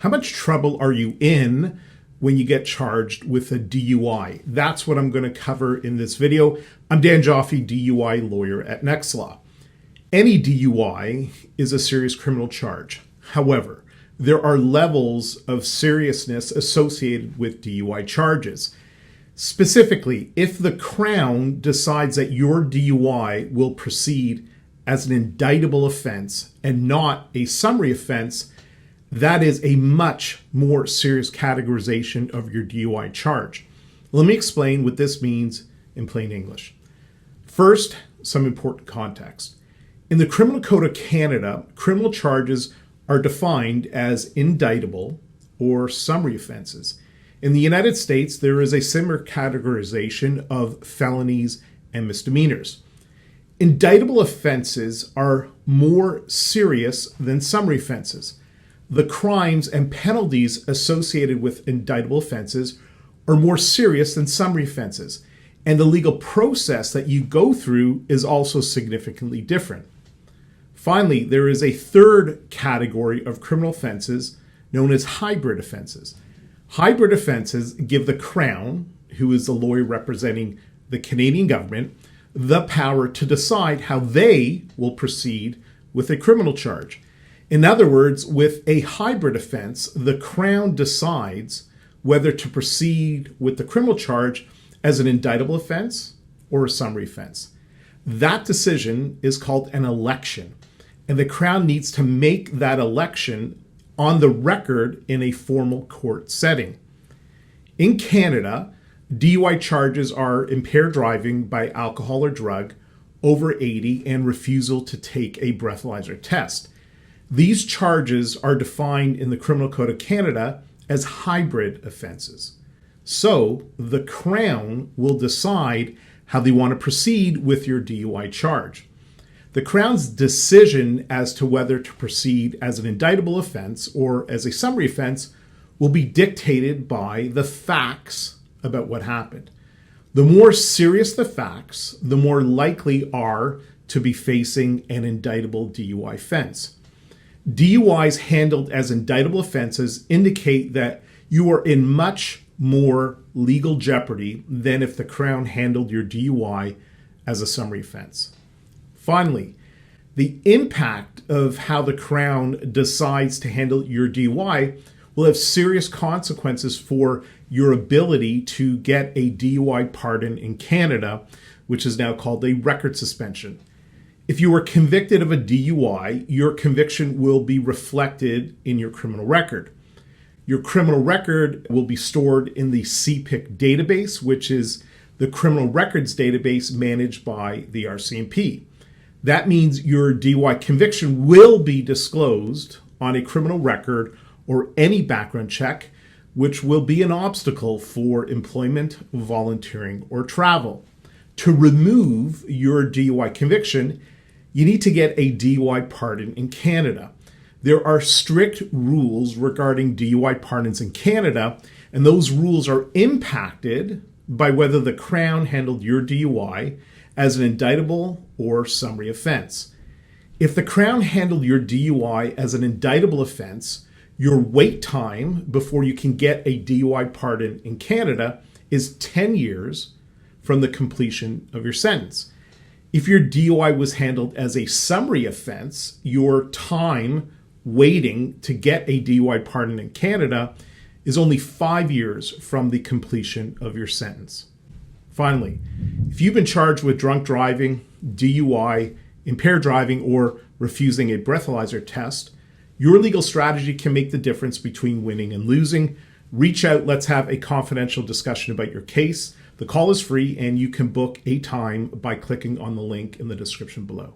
How much trouble are you in when you get charged with a DUI? That's what I'm going to cover in this video. I'm Dan Joffe, DUI lawyer at Nextlaw. Any DUI is a serious criminal charge. However, there are levels of seriousness associated with DUI charges. Specifically, if the Crown decides that your DUI will proceed as an indictable offense and not a summary offense, that is a much more serious categorization of your DUI charge. Let me explain what this means in plain English. First, some important context. In the Criminal Code of Canada, criminal charges are defined as indictable or summary offenses. In the United States, there is a similar categorization of felonies and misdemeanors. Indictable offenses are more serious than summary offenses. The crimes and penalties associated with indictable offenses are more serious than summary offenses, and the legal process that you go through is also significantly different. Finally, there is a third category of criminal offenses known as hybrid offenses. Hybrid offenses give the Crown, who is the lawyer representing the Canadian government, the power to decide how they will proceed with a criminal charge. In other words, with a hybrid offense, the Crown decides whether to proceed with the criminal charge as an indictable offense or a summary offense. That decision is called an election, and the Crown needs to make that election on the record in a formal court setting. In Canada, DUI charges are impaired driving by alcohol or drug, over 80, and refusal to take a breathalyzer test. These charges are defined in the Criminal Code of Canada as hybrid offenses. So the Crown will decide how they want to proceed with your DUI charge. The Crown's decision as to whether to proceed as an indictable offense or as a summary offense will be dictated by the facts about what happened. The more serious the facts, the more likely are to be facing an indictable DUI offense. DUIs handled as indictable offenses indicate that you are in much more legal jeopardy than if the Crown handled your DUI as a summary offense. Finally, the impact of how the Crown decides to handle your DUI will have serious consequences for your ability to get a DUI pardon in Canada, which is now called a record suspension. If you were convicted of a DUI, your conviction will be reflected in your criminal record. Your criminal record will be stored in the CPIC database, which is the criminal records database managed by the RCMP. That means your DUI conviction will be disclosed on a criminal record or any background check, which will be an obstacle for employment, volunteering, or travel. To remove your DUI conviction, you need to get a DUI pardon in Canada. There are strict rules regarding DUI pardons in Canada, and those rules are impacted by whether the Crown handled your DUI as an indictable or summary offense. If the Crown handled your DUI as an indictable offense, your wait time before you can get a DUI pardon in Canada is 10 years from the completion of your sentence. If your DUI was handled as a summary offense, your time waiting to get a DUI pardon in Canada is only 5 years from the completion of your sentence. Finally, if you've been charged with drunk driving, DUI, impaired driving, or refusing a breathalyzer test, your legal strategy can make the difference between winning and losing. Reach out, let's have a confidential discussion about your case. The call is free, and you can book a time by clicking on the link in the description below.